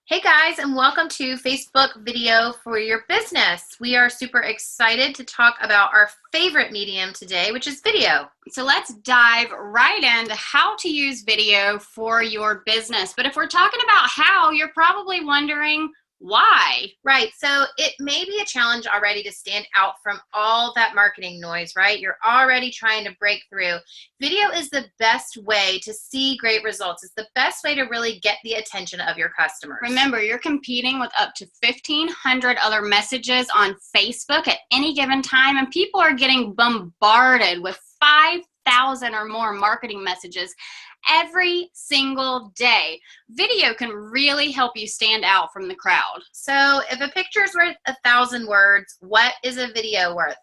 Hey guys, and welcome to Facebook Video for Your Business. We are super excited to talk about our favorite medium today, which is video. So let's dive right into how to use video for your business. But if we're talking about how, you're probably wondering why. Right, so it may be a challenge already to stand out from all that marketing noise, right? You're already trying to break through. Video is the best way to see great results. It's the best way to really get the attention of your customers. Remember, you're competing with up to 1,500 other messages on Facebook at any given time, and people are getting bombarded with 5,000 or more marketing messages every single day. Video can really help you stand out from the crowd. So if a picture is worth 1,000 words, what is a video worth?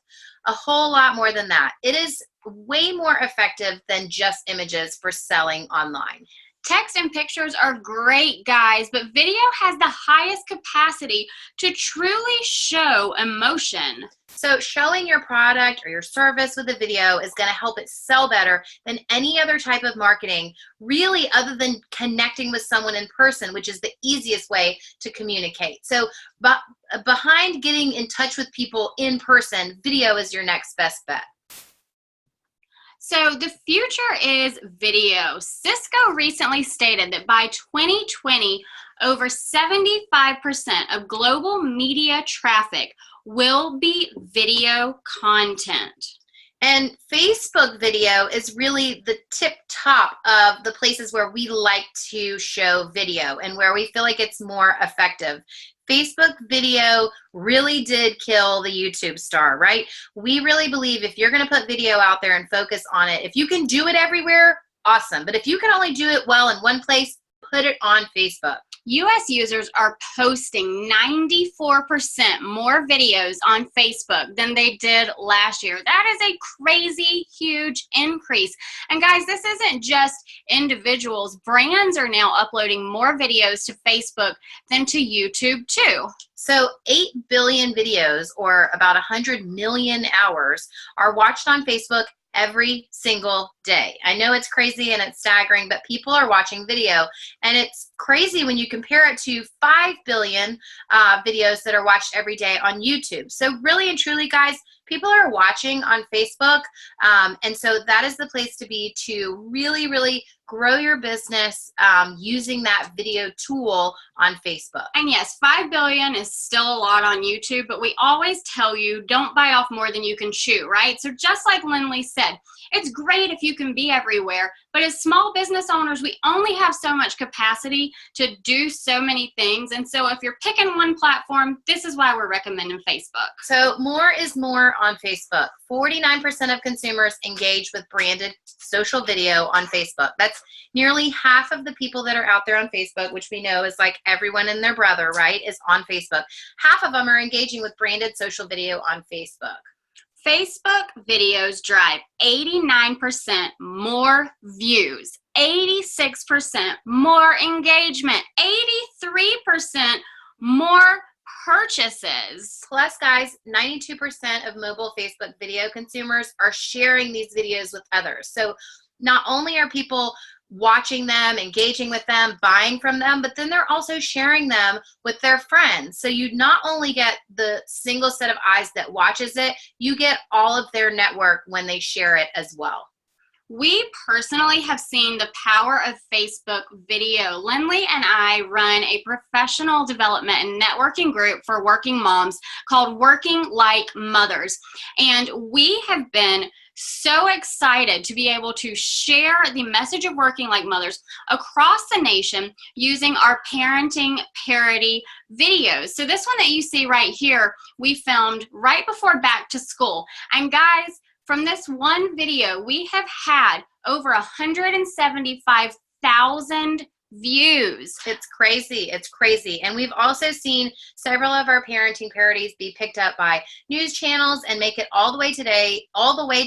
A whole lot more than that. It is way more effective than just images for selling online. Text and pictures are great, guys, but video has the highest capacity to truly show emotion. So showing your product or your service with a video is going to help it sell better than any other type of marketing, really, other than connecting with someone in person, which is the easiest way to communicate. So behind getting in touch with people in person, video is your next best bet. So the future is video. Cisco recently stated that by 2020, over 75% of global media traffic will be video content. And Facebook video is really the tip top of the places where we like to show video and where we feel like it's more effective. Facebook video really did kill the YouTube star, right? We really believe if you're going to put video out there and focus on it, if you can do it everywhere, awesome. But if you can only do it well in one place, put it on Facebook. U.S. users are posting 94% more videos on Facebook than they did last year. That is a crazy, huge increase. And guys, this isn't just individuals. Brands are now uploading more videos to Facebook than to YouTube too. So 8 billion videos, or about 100 million hours, are watched on Facebook every single day. I know it's crazy and it's staggering, but people are watching video, and it's crazy when you compare it to 5 billion videos that are watched every day on YouTube. So really and truly, guys, people are watching on Facebook, and so that is the place to be to really, really grow your business using that video tool on Facebook. And yes, 5 billion is still a lot on YouTube, but we always tell you don't bite off more than you can chew, right? So just like Linley said, it's great if you can be everywhere, but as small business owners, we only have so much capacity to do so many things. And so if you're picking one platform, this is why we're recommending Facebook. So more is more on Facebook. 49% of consumers engage with branded social video on Facebook. That's nearly half of the people that are out there on Facebook, which we know is like everyone and their brother, right, is on Facebook. Half of them are engaging with branded social video on Facebook. Facebook videos drive 89% more views, 86% more engagement, 83% more purchases. Plus, guys, 92% of mobile Facebook video consumers are sharing these videos with others. So not only are people watching them, engaging with them, buying from them, but then they're also sharing them with their friends. So you not only get the single set of eyes that watches it, you get all of their network when they share it as well. We personally have seen the power of Facebook video. Linley and I run a professional development and networking group for working moms called Working Like Mothers. And we have been so excited to be able to share the message of Working Like Mothers across the nation using our parenting parody videos. So this one that you see right here, we filmed right before back to school. And guys, from this one video, we have had over 175,000 views. It's crazy. It's crazy. And we've also seen several of our parenting parodies be picked up by news channels and make it all the way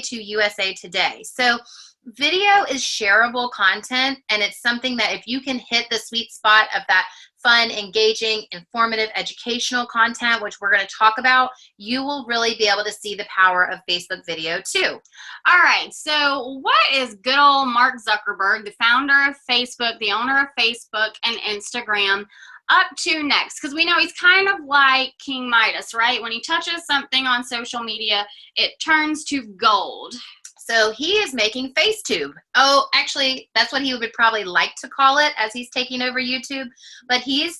to USA Today. So video is shareable content, and it's something that if you can hit the sweet spot of that fun, engaging, informative, educational content, which we're going to talk about, you will really be able to see the power of Facebook video too. All right, so what is good old Mark Zuckerberg, the founder of Facebook, the owner of Facebook and Instagram, up to next? Because we know he's kind of like King Midas, right? When he touches something on social media, it turns to gold. So he is making FaceTube. Oh, actually, that's what he would probably like to call it as he's taking over YouTube. But he's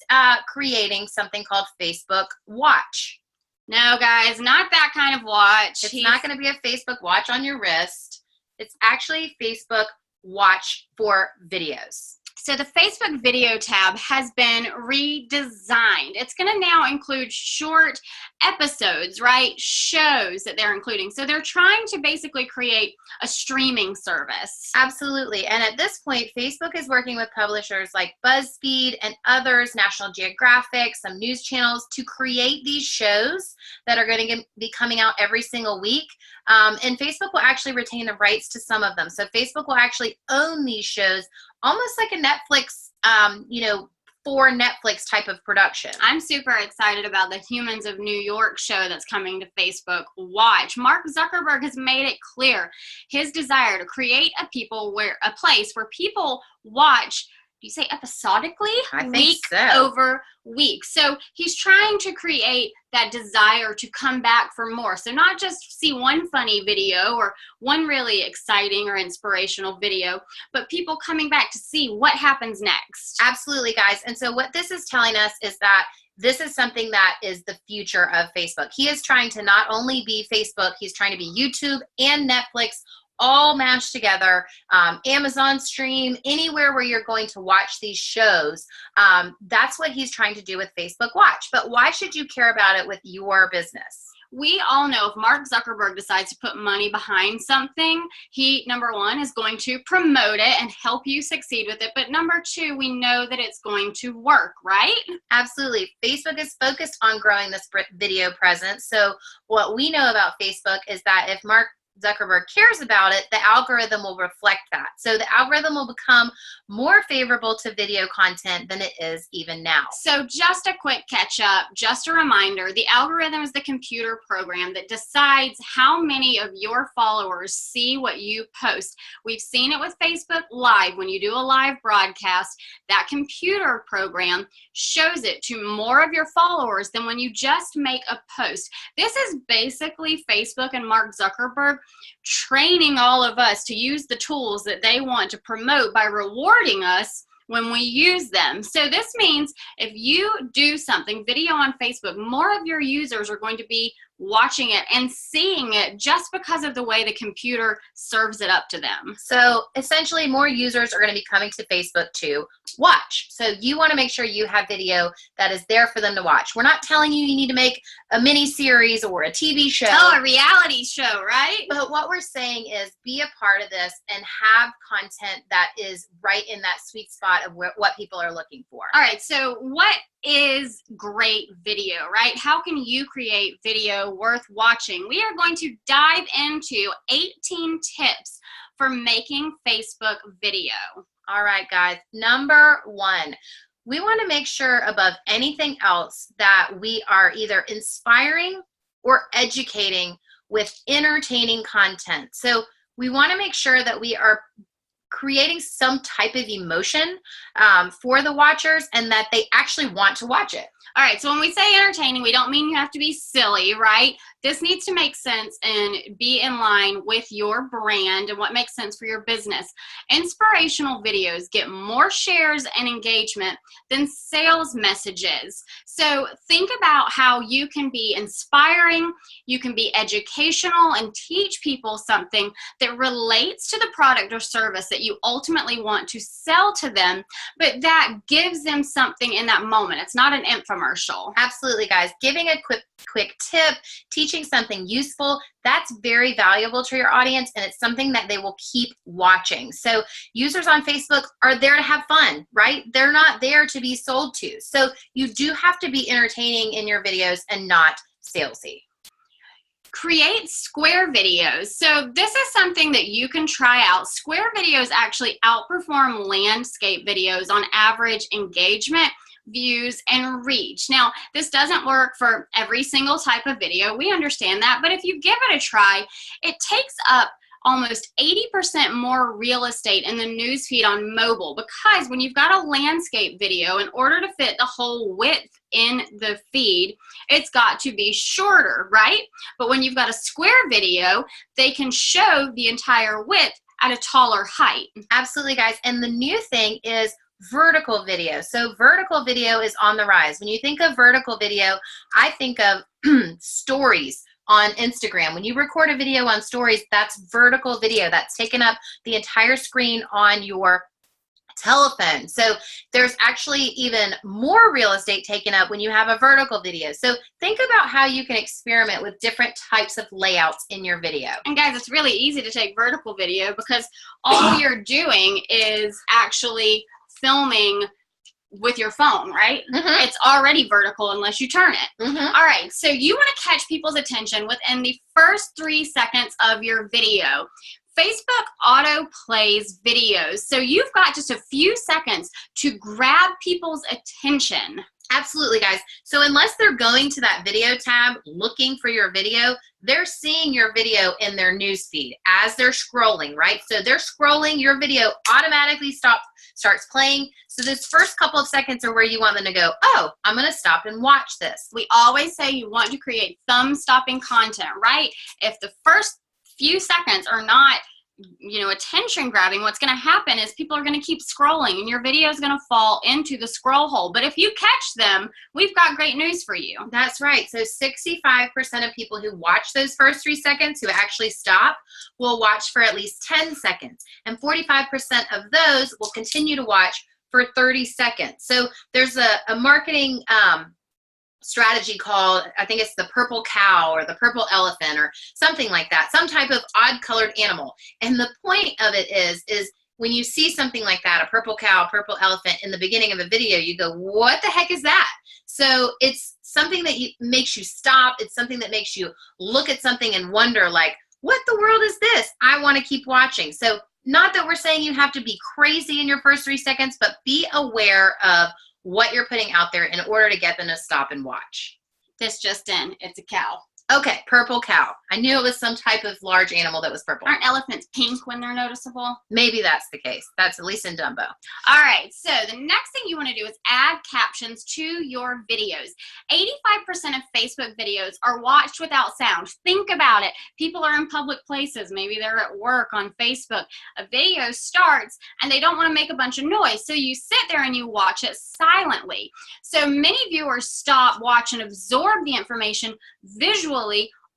creating something called Facebook Watch. No, guys, not that kind of watch. It's not going to be a Facebook Watch on your wrist. It's actually Facebook Watch for videos. So the Facebook video tab has been redesigned. It's going to now include short episodes, right? Shows that they're including. So they're trying to basically create a streaming service. Absolutely. And at this point, Facebook is working with publishers like BuzzFeed and others, National Geographic, some news channels, to create these shows that are going to be coming out every single week. And Facebook will actually retain the rights to some of them. So Facebook will actually own these shows, almost like a Netflix, for Netflix type of production. I'm super excited about the Humans of New York show that's coming to Facebook Watch. Mark Zuckerberg has made it clear his desire to create a place where people watch. Do you say episodically? I think week so. Over week. So he's trying to create that desire to come back for more. So not just see one funny video or one really exciting or inspirational video, but people coming back to see what happens next. Absolutely, guys. And so what this is telling us is that this is something that is the future of Facebook. He is trying to not only be Facebook, he's trying to be YouTube and Netflix all mashed together, Amazon Stream, anywhere where you're going to watch these shows. That's what he's trying to do with Facebook Watch. But why should you care about it with your business? We all know if Mark Zuckerberg decides to put money behind something, he, number one, is going to promote it and help you succeed with it. But number two, we know that it's going to work, right? Absolutely. Facebook is focused on growing this video presence. So what we know about Facebook is that if Mark Zuckerberg cares about it, the algorithm will reflect that. So the algorithm will become more favorable to video content than it is even now. So just a quick catch up, just a reminder, the algorithm is the computer program that decides how many of your followers see what you post. We've seen it with Facebook Live. When you do a live broadcast, that computer program shows it to more of your followers than when you just make a post. This is basically Facebook and Mark Zuckerberg training all of us to use the tools that they want to promote by rewarding us when we use them. So this means if you do something, video on Facebook, more of your users are going to be watching it and seeing it just because of the way the computer serves it up to them. So essentially more users are going to be coming to Facebook to watch. So you want to make sure you have video that is there for them to watch. We're not telling you need to make a mini series or a TV show. Oh, a reality show, right? But what we're saying is be a part of this and have content that is right in that sweet spot of what people are looking for. All right, so what is great video, right? How can you create video worth watching? We are going to dive into 18 tips for making Facebook video. All right, guys. Number one, we want to make sure above anything else that we are either inspiring or educating with entertaining content. So we want to make sure that we are creating some type of emotion for the watchers and that they actually want to watch it. All right, so when we say entertaining, we don't mean you have to be silly, right? This needs to make sense and be in line with your brand and what makes sense for your business. Inspirational videos get more shares and engagement than sales messages. So think about how you can be inspiring, you can be educational and teach people something that relates to the product or service that you ultimately want to sell to them, but that gives them something in that moment. It's not an infomercial. Absolutely, guys. Giving a quick tip, teaching something useful, that's very valuable to your audience, and it's something that they will keep watching. So users on Facebook are there to have fun, right? They're not there to be sold to. So you do have to be entertaining in your videos and not salesy. Create square videos. So this is something that you can try out. Square videos actually outperform landscape videos on average engagement, views, and reach. Now, this doesn't work for every single type of video. We understand that, but if you give it a try, it takes up almost 80% more real estate in the newsfeed on mobile, because when you've got a landscape video, in order to fit the whole width in the feed, it's got to be shorter, right? But when you've got a square video, they can show the entire width at a taller height. Absolutely, guys. And the new thing is vertical video. So vertical video is on the rise. When you think of vertical video, I think of stories on Instagram. When you record a video on stories, that's vertical video. That's taken up the entire screen on your telephone. So there's actually even more real estate taken up when you have a vertical video. So think about how you can experiment with different types of layouts in your video. And guys, it's really easy to take vertical video because all you're doing is actually filming with your phone, right? It's already vertical unless you turn it. All right, so you want to catch people's attention within the first 3 seconds of your video. Facebook auto plays videos, so you've got just a few seconds to grab people's attention. Absolutely, guys. So unless they're going to that video tab looking for your video, they're seeing your video in their news feed as they're scrolling, right? So they're scrolling, your video automatically starts playing. So this first couple of seconds are where you want them to go, oh, I'm going to stop and watch this. We always say you want to create thumb-stopping content, right? If the first few seconds are not, you know, attention grabbing, what's going to happen is people are going to keep scrolling and your video is going to fall into the scroll hole. But if you catch them, we've got great news for you. That's right. So 65% of people who watch those first 3 seconds, who actually stop, will watch for at least 10 seconds. And 45% of those will continue to watch for 30 seconds. So there's a marketing strategy called, I think it's the purple cow or the purple elephant or something like that, some type of odd colored animal. And the point of it is when you see something like that, a purple cow, purple elephant in the beginning of a video, you go, what the heck is that? So it's something that makes you stop. It's something that makes you look at something and wonder, like, what the world is this? I want to keep watching. So not that we're saying you have to be crazy in your first 3 seconds, but be aware of what you're putting out there in order to get them to stop and watch. This just in, it's a cow. Okay, purple cow. I knew it was some type of large animal that was purple. Aren't elephants pink when they're noticeable? Maybe that's the case. That's at least in Dumbo. All right, so the next thing you want to do is add captions to your videos. 85% of Facebook videos are watched without sound. Think about it. People are in public places. Maybe they're at work on Facebook. A video starts and they don't want to make a bunch of noise, so you sit there and you watch it silently. So many viewers stop, watch, and absorb the information visually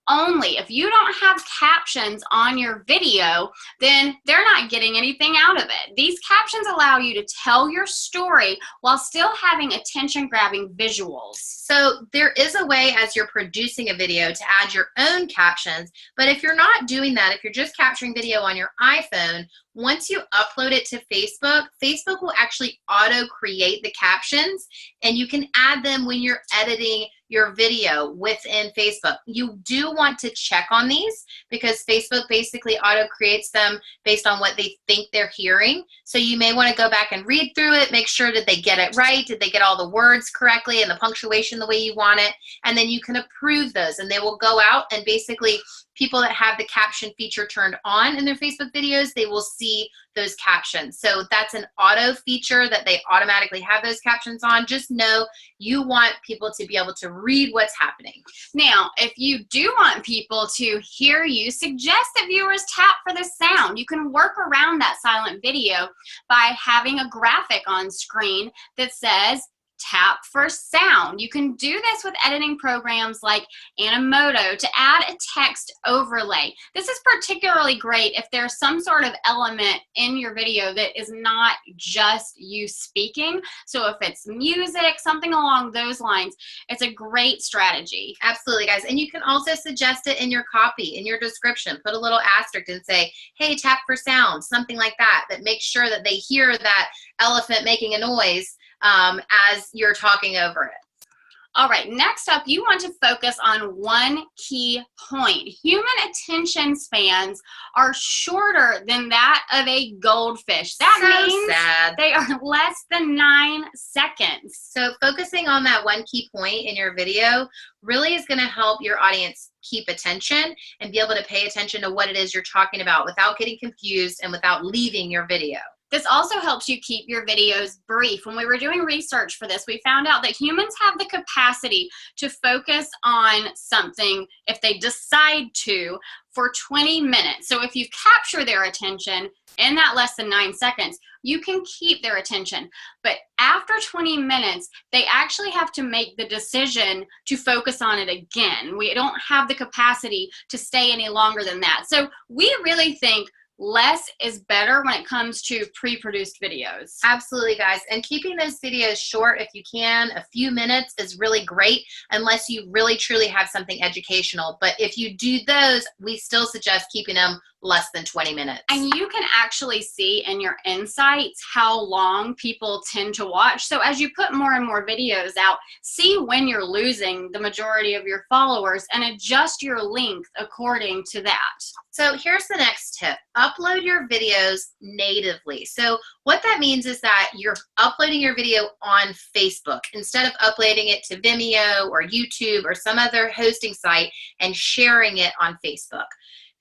only. If you don't have captions on your video, then they're not getting anything out of it. These captions allow you to tell your story while still having attention-grabbing visuals. So there is a way as you're producing a video to add your own captions, but if you're not doing that, if you're just capturing video on your iPhone, once you upload it to Facebook, Facebook will actually auto-create the captions, and you can add them when you're editing your video within Facebook. You do want to check on these because Facebook basically auto-creates them based on what they think they're hearing. So you may want to go back and read through it, make sure that they get it right, did they get all the words correctly and the punctuation the way you want it, and then you can approve those, and they will go out, and basically people that have the caption feature turned on in their Facebook videos, they will see those captions. So that's an auto feature that they automatically have those captions on. Just know you want people to be able to read what's happening. Now, if you do want people to hear you, suggest that viewers tap for the sound. You can work around that silent video by having a graphic on screen that says, tap for sound. You can do this with editing programs like Animoto to add a text overlay. This is particularly great if there's some sort of element in your video that is not just you speaking. So if it's music, something along those lines, it's a great strategy. Absolutely, guys. And you can also suggest it in your copy, in your description. Put a little asterisk and say, hey, tap for sound, something like that, that makes sure that they hear that elephant making a noise as you're talking over it. All right, next up, you want to focus on one key point. Human attention spans are shorter than that of a goldfish. That means sad. They are less than 9 seconds. So focusing on that one key point in your video really is going to help your audience keep attention and be able to pay attention to what it is you're talking about without getting confused and without leaving your video. This also helps you keep your videos brief. When we were doing research for this, we found out that humans have the capacity to focus on something, if they decide to, for 20 minutes. So if you capture their attention in that less than 9 seconds, you can keep their attention. But after 20 minutes, they actually have to make the decision to focus on it again. We don't have the capacity to stay any longer than that. So we really think less is better when it comes to pre-produced videos. Absolutely, guys. And keeping those videos short if you can. A few minutes is really great unless you really truly have something educational. But if you do those, we still suggest keeping them less than 20 minutes. And you can actually see in your insights how long people tend to watch. So as you put more and more videos out, see when you're losing the majority of your followers and adjust your length according to that. So here's the next tip. Upload your videos natively. So what that means is that you're uploading your video on Facebook instead of uploading it to Vimeo or YouTube or some other hosting site and sharing it on Facebook.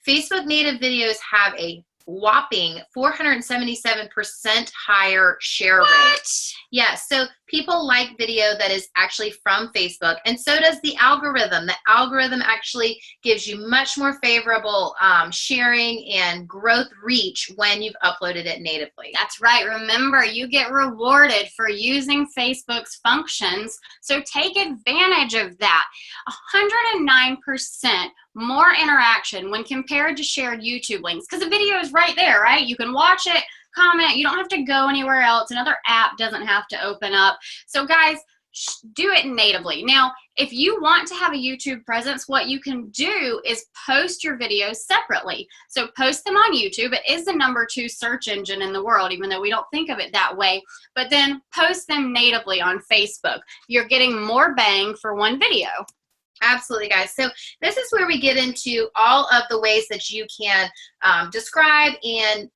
Facebook native videos have a whopping 477% higher share rate. Yes, so people like video that is actually from Facebook, and so does the algorithm. The algorithm actually gives you much more favorable sharing and growth reach when you've uploaded it natively. That's right. Remember, you get rewarded for using Facebook's functions, so take advantage of that. 109% more interaction when compared to shared YouTube links, because the video is right there, right? You can watch it, comment, you don't have to go anywhere else. Another app doesn't have to open up. So guys, do it natively. Now, if you want to have a YouTube presence, what you can do is post your videos separately. So post them on YouTube. It is the #2 search engine in the world, even though we don't think of it that way. But then post them natively on Facebook. You're getting more bang for one video. Absolutely, guys. So this is where we get into all of the ways that you can describe and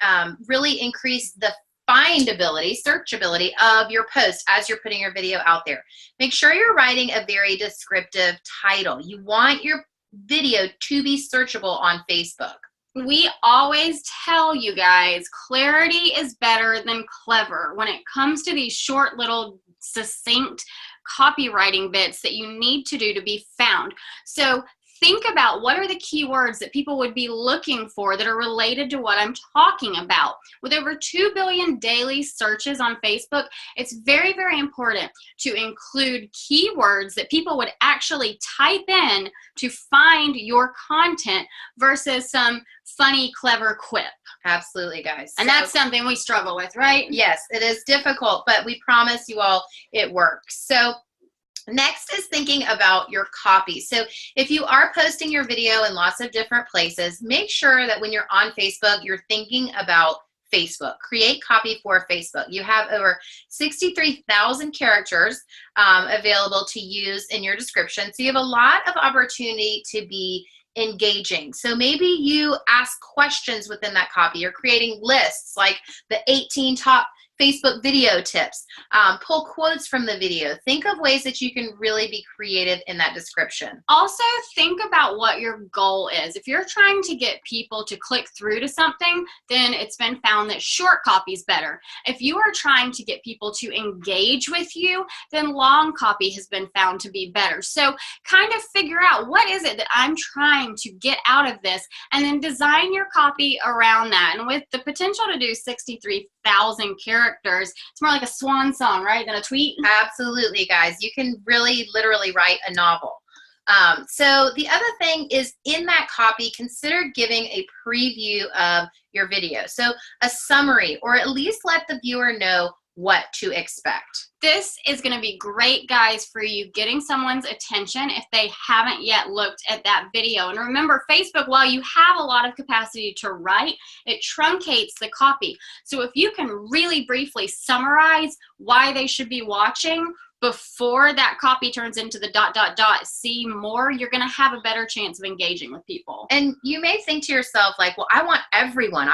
really increase the findability, searchability of your post as you're putting your video out there. Make sure you're writing a very descriptive title. You want your video to be searchable on Facebook. We always tell you guys, clarity is better than clever when it comes to these short little succinct copywriting bits that you need to do to be found. So think about what are the keywords that people would be looking for that are related to what I'm talking about. With over 2 billion daily searches on Facebook, it's very, very important to include keywords that people would actually type in to find your content versus some funny, clever quip. Absolutely, guys. And that's something we struggle with, right? Yes, it is difficult, but we promise you all it works. So next is thinking about your copy. So if you are posting your video in lots of different places, make sure that when you're on Facebook, you're thinking about Facebook. Create copy for Facebook. You have over 63,000 characters available to use in your description. So you have a lot of opportunity to be engaging. So maybe you ask questions within that copy. You're creating lists like the 18 top Facebook video tips. Pull quotes from the video. Think of ways that you can really be creative in that description. Also, think about what your goal is. If you're trying to get people to click through to something, then it's been found that short copy is better. If you are trying to get people to engage with you, then long copy has been found to be better. So kind of figure out what is it that I'm trying to get out of this, and then design your copy around that. And with the potential to do 63,000 characters, it's more like a swan song, right, than a tweet? Absolutely, guys. You can really literally write a novel. So the other thing is, in that copy, consider giving a preview of your video. So a summary, or at least let the viewer know what to expect. This is going to be great, guys, for you getting someone's attention if they haven't yet looked at that video. And remember, Facebook, while you have a lot of capacity to write, it truncates the copy. So if you can really briefly summarize why they should be watching, before that copy turns into the ... see more, you're going to have a better chance of engaging with people. And you may think to yourself like, well, I want everyone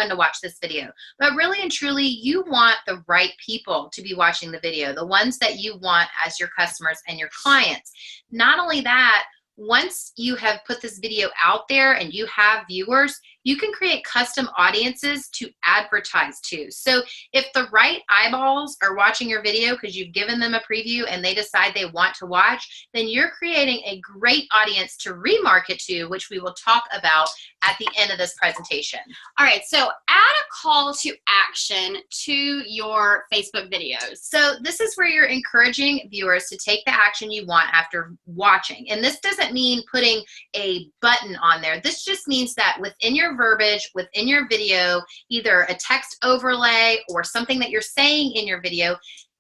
to watch this video. But really and truly, you want the right people to be watching the video, the ones that you want as your customers and your clients. Not only that, once you have put this video out there and you have viewers, you can create custom audiences to advertise to. So if the right eyeballs are watching your video because you've given them a preview and they decide they want to watch, then you're creating a great audience to remarket to, which we will talk about at the end of this presentation. All right, so add a call to action to your Facebook videos. So this is where you're encouraging viewers to take the action you want after watching. And this doesn't mean putting a button on there. This just means that within your verbiage, within your video, either a text overlay or something that you're saying in your video,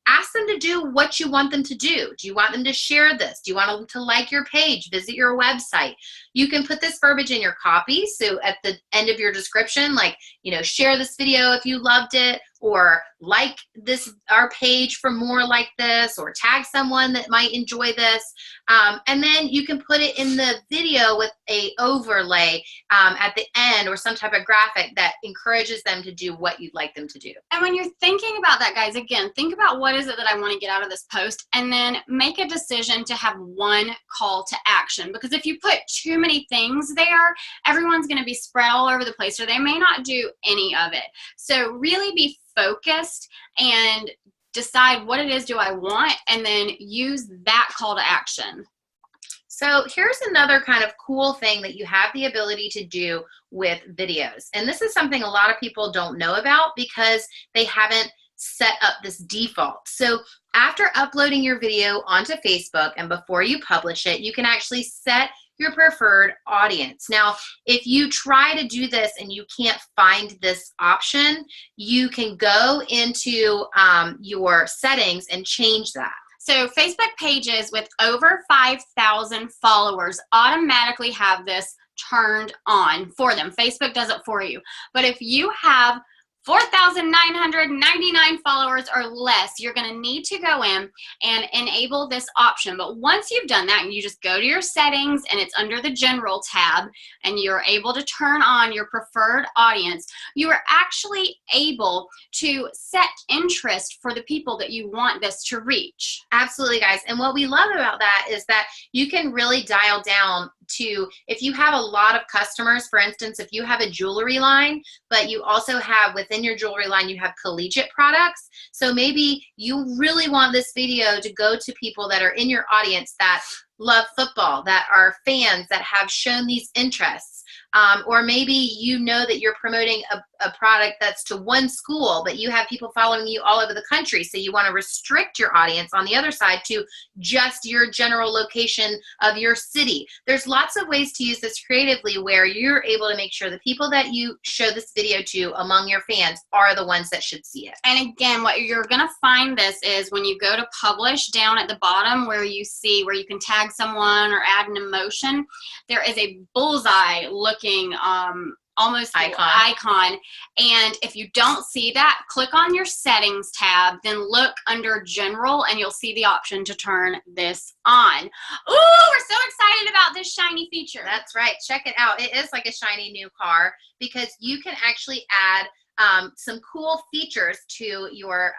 ask them to do what you want them to do. Do you want them to share this? Do you want them to like your page, visit your website? You can put this verbiage in your copy. So at the end of your description, like, share this video if you loved it, or like our page for more like this, or tag someone that might enjoy this. And then you can put it in the video with a overlay at the end, or some type of graphic that encourages them to do what you'd like them to do. And when you're thinking about that, guys, again, think about what is it that I want to get out of this post, and then make a decision to have one call to action. Because if you put too many things there, everyone's going to be spread all over the place, or they may not do any of it. So really be focused and decide what it is do I want, and then use that call to action. So here's another kind of cool thing that you have the ability to do with videos. And this is something a lot of people don't know about because they haven't set up this default. So after uploading your video onto Facebook and before you publish it, you can actually set your preferred audience. Now, if you try to do this and you can't find this option, you can go into your settings and change that. So Facebook pages with over 5,000 followers automatically have this turned on for them. Facebook does it for you. But if you have 4,999 followers or less, you're going to need to go in and enable this option. But once you've done that, and you just go to your settings, and it's under the general tab, and you're able to turn on your preferred audience, you are actually able to set interest for the people that you want this to reach. Absolutely, guys. And what we love about that is that you can really dial down to, if you have a lot of customers, for instance, if you have a jewelry line, but you also have within your jewelry line, you have collegiate products. So maybe you really want this video to go to people that are in your audience that love football, that are fans, that have shown these interests. Or maybe you know that you're promoting a product that's to one school, but you have people following you all over the country. So you want to restrict your audience on the other side to just your general location of your city. There's lots of ways to use this creatively where you're able to make sure the people that you show this video to among your fans are the ones that should see it. And again, what you're going to find this is when you go to publish, down at the bottom where you see where you can tag someone or add an emotion, there is a bullseye looking almost icon. And if you don't see that, click on your settings tab, then look under general, and you'll see the option to turn this on. Ooh, we're so excited about this shiny feature. That's right. Check it out. It is like a shiny new car because you can actually add some cool features to your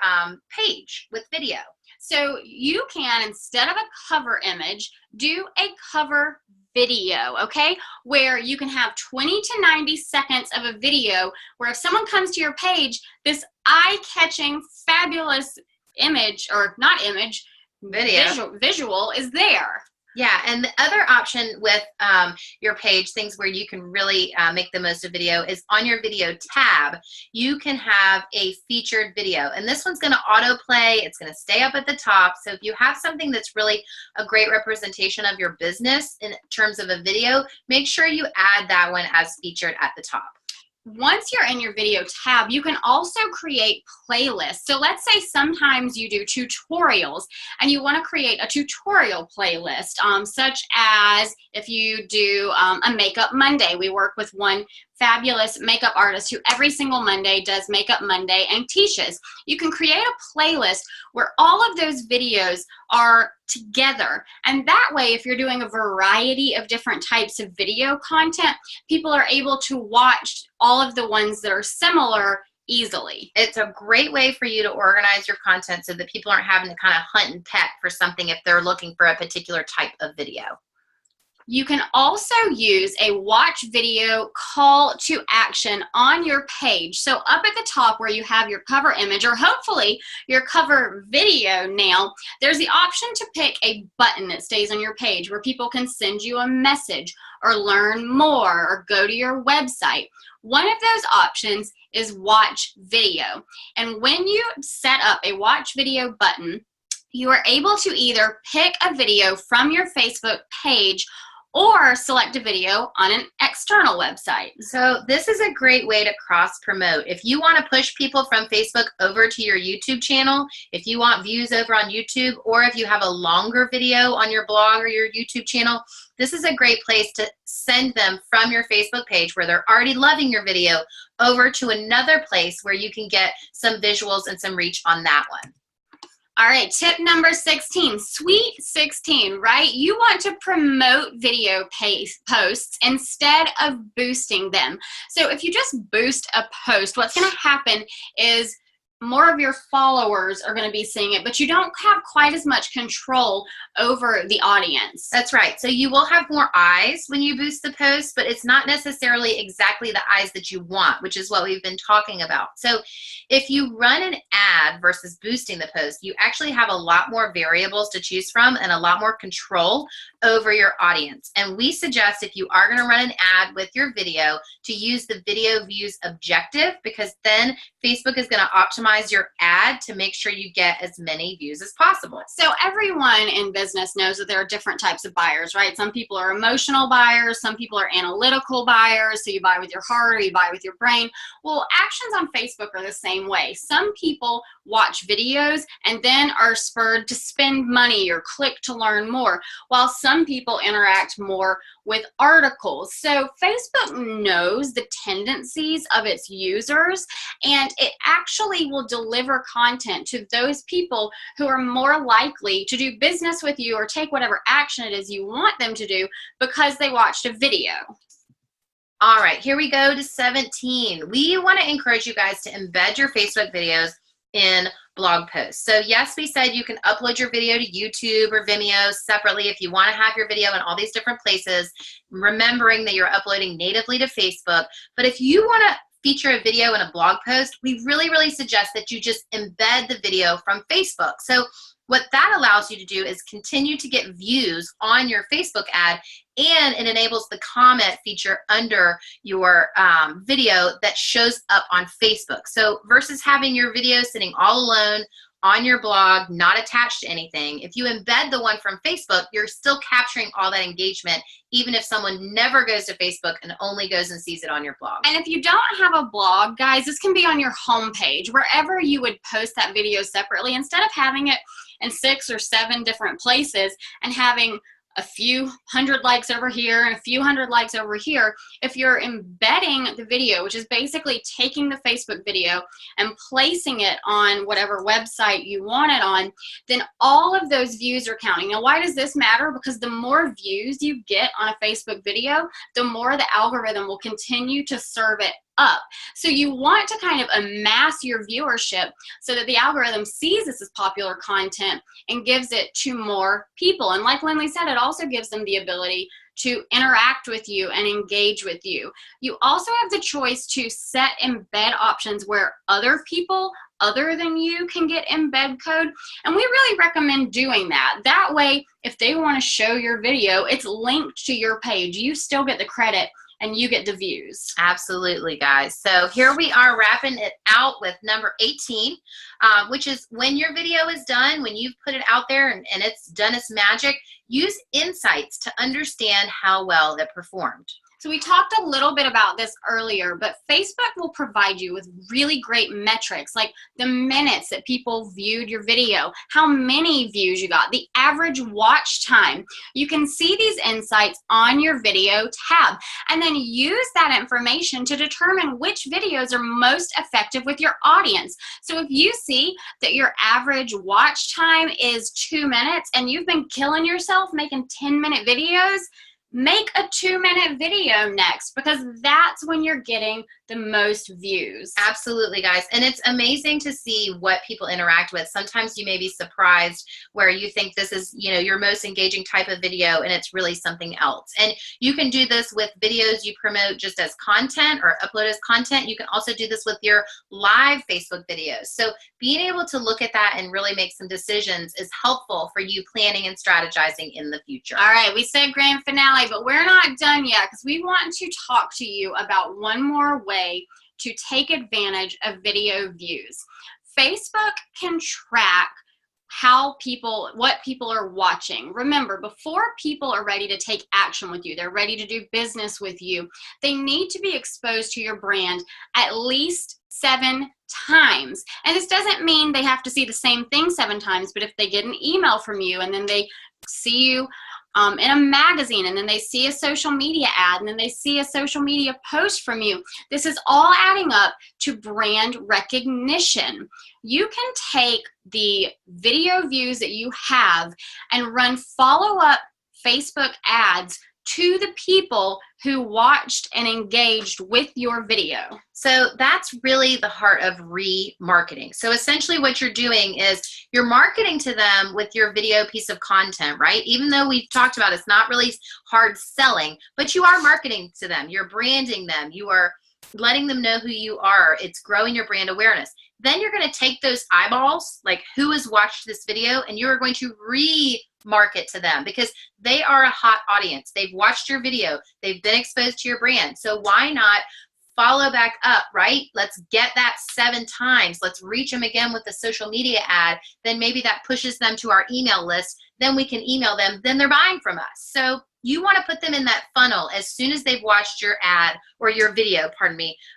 page with video. So you can, instead of a cover image, do a cover video, okay, where you can have 20 to 90 seconds of a video where if someone comes to your page, this eye-catching, fabulous image, or not image, visual is there. Yeah, and the other option with your page, things where you can really make the most of video, is on your video tab, you can have a featured video. And this one's going to autoplay. It's going to stay up at the top. So if you have something that's really a great representation of your business in terms of a video, make sure you add that one as featured at the top. Once you're in your video tab, you can also create playlists. So let's say sometimes you do tutorials and you want to create a tutorial playlist, such as if you do a Makeup Monday. We work with one fabulous makeup artist who every single Monday does Makeup Monday and teaches. You can create a playlist where all of those videos are together. And that way, if you're doing a variety of different types of video content, people are able to watch all of the ones that are similar easily. It's a great way for you to organize your content so that people aren't having to kind of hunt and peck for something if they're looking for a particular type of video. You can also use a watch video call to action on your page. So up at the top where you have your cover image, or hopefully your cover video now, there's the option to pick a button that stays on your page where people can send you a message or learn more or go to your website. One of those options is watch video. And when you set up a watch video button, you are able to either pick a video from your Facebook page or select a video on an external website. So this is a great way to cross promote. If you want to push people from Facebook over to your YouTube channel, if you want views over on YouTube, or if you have a longer video on your blog or your YouTube channel, this is a great place to send them from your Facebook page where they're already loving your video over to another place where you can get some visuals and some reach on that one. All right, tip number 16, sweet 16, right? You want to promote video posts instead of boosting them. So if you just boost a post, what's going to happen is more of your followers are going to be seeing it, but you don't have quite as much control over the audience. That's right. So you will have more eyes when you boost the post, but it's not necessarily exactly the eyes that you want, which is what we've been talking about. So if you run an ad versus boosting the post, you actually have a lot more variables to choose from and a lot more control over your audience. And we suggest if you are going to run an ad with your video to use the video views objective, because then Facebook is going to optimize your ad to make sure you get as many views as possible. So everyone in business knows that there are different types of buyers, right? Some people are emotional buyers, some people are analytical buyers, so you buy with your heart or you buy with your brain. Well, actions on Facebook are the same way. Some people watch videos and then are spurred to spend money or click to learn more, while some people interact more with articles. So Facebook knows the tendencies of its users, and it actually will deliver content to those people who are more likely to do business with you or take whatever action it is you want them to do because they watched a video. All right, here we go to 17. We want to encourage you guys to embed your Facebook videos in blog posts. So yes, we said you can upload your video to YouTube or Vimeo separately if you want to have your video in all these different places, remembering that you're uploading natively to Facebook. But if you want to feature a video in a blog post, we really suggest that you just embed the video from Facebook. So what that allows you to do is continue to get views on your Facebook ad, and it enables the comment feature under your video that shows up on Facebook. So versus having your video sitting all alone on your blog, not attached to anything, if you embed the one from Facebook, you're still capturing all that engagement, even if someone never goes to Facebook and only goes and sees it on your blog. And if you don't have a blog, guys, this can be on your homepage, wherever you would post that video separately, instead of having it in 6 or 7 different places and having a few hundred likes over here and a few hundred likes over here. If you're embedding the video, which is basically taking the Facebook video and placing it on whatever website you want it on, then all of those views are counting. Now, why does this matter? Because the more views you get on a Facebook video, the more the algorithm will continue to serve it up. So you want to kind of amass your viewership so that the algorithm sees this as popular content and gives it to more people. And like Linley said, it also gives them the ability to interact with you and engage with you. You also have the choice to set embed options where other people other than you can get embed code, and we really recommend doing that. That way, if they want to show your video, it's linked to your page. You still get the credit and you get the views. Absolutely, guys. So here we are wrapping it out with number 18, which is when your video is done, when you've put it out there and it's done its magic, use insights to understand how well it performed. So we talked a little bit about this earlier, but Facebook will provide you with really great metrics, like the minutes that people viewed your video, how many views you got, the average watch time. You can see these insights on your video tab, and then use that information to determine which videos are most effective with your audience. So if you see that your average watch time is 2 minutes and you've been killing yourself making 10-minute videos, make a 2-minute video next, because that's when you're getting the most views. Absolutely, guys. And it's amazing to see what people interact with. Sometimes you may be surprised where you think this is, your most engaging type of video, and it's really something else. And you can do this with videos you promote just as content or upload as content. You can also do this with your live Facebook videos. So being able to look at that and really make some decisions is helpful for you planning and strategizing in the future. All right, we said grand finale, but we're not done yet, because we want to talk to you about one more way to take advantage of video views. Facebook can track what people are watching. Remember, before people are ready to take action with you, they're ready to do business with you, they need to be exposed to your brand at least 7 times. And this doesn't mean they have to see the same thing 7 times, but if they get an email from you and then they see you in a magazine, and then they see a social media ad, and then they see a social media post from you, this is all adding up to brand recognition. You can take the video views that you have and run follow-up Facebook ads to the people who watched and engaged with your video. So that's really the heart of remarketing. So essentially what you're doing is you're marketing to them with your video piece of content, right? Even though we've talked about it's not really hard selling, but you are marketing to them. You're branding them. You are letting them know who you are. It's growing your brand awareness. Then you're going to take those eyeballs, like who has watched this video, and you're going to remarket to them because they are a hot audience. They've watched your video. They've been exposed to your brand. So why not follow back up, right? Let's get that 7 times. Let's reach them again with the social media ad. Then maybe that pushes them to our email list. Then we can email them. Then they're buying from us. So you want to put them in that funnel as soon as they've watched your ad or your video,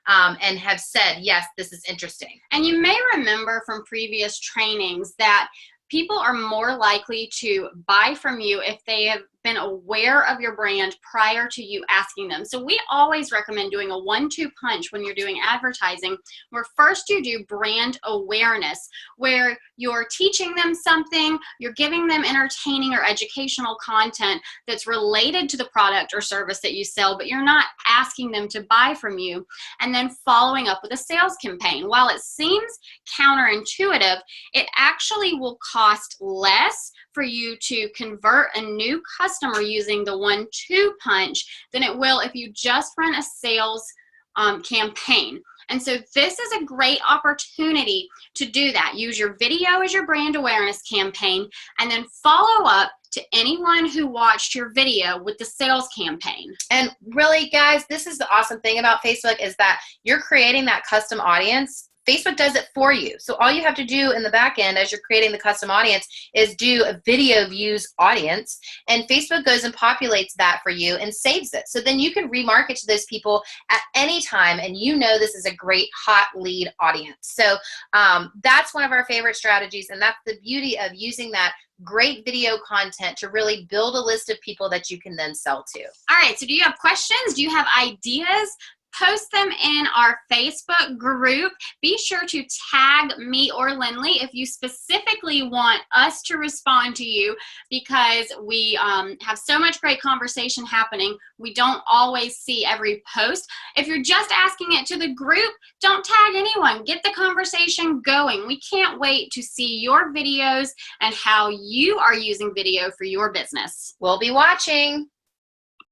and have said, yes, this is interesting. And you may remember from previous trainings that people are more likely to buy from you if they have been aware of your brand prior to you asking them. So we always recommend doing a 1-2 punch when you're doing advertising, where first you do brand awareness, where you're teaching them something, you're giving them entertaining or educational content that's related to the product or service that you sell, but you're not asking them to buy from you, and then following up with a sales campaign. While it seems counterintuitive, it actually will cost less for you to convert a new customer using the 1-2 punch than it will if you just run a sales campaign. And so this is a great opportunity to do that. Use your video as your brand awareness campaign, and then follow up to anyone who watched your video with the sales campaign. And really, guys, this is the awesome thing about Facebook is that you're creating that custom audience. Facebook does it for you. So all you have to do in the back end as you're creating the custom audience is do a video views audience, and Facebook goes and populates that for you and saves it. So then you can remarket to those people at any time, and you know this is a great hot lead audience. So that's one of our favorite strategies, and that's the beauty of using that great video content to really build a list of people that you can then sell to. All right, so do you have questions? Do you have ideas? Post them in our Facebook group. Be sure to tag me or Linley if you specifically want us to respond to you, because we have so much great conversation happening. We don't always see every post. If you're just asking it to the group, don't tag anyone. Get the conversation going. We can't wait to see your videos and how you are using video for your business. We'll be watching.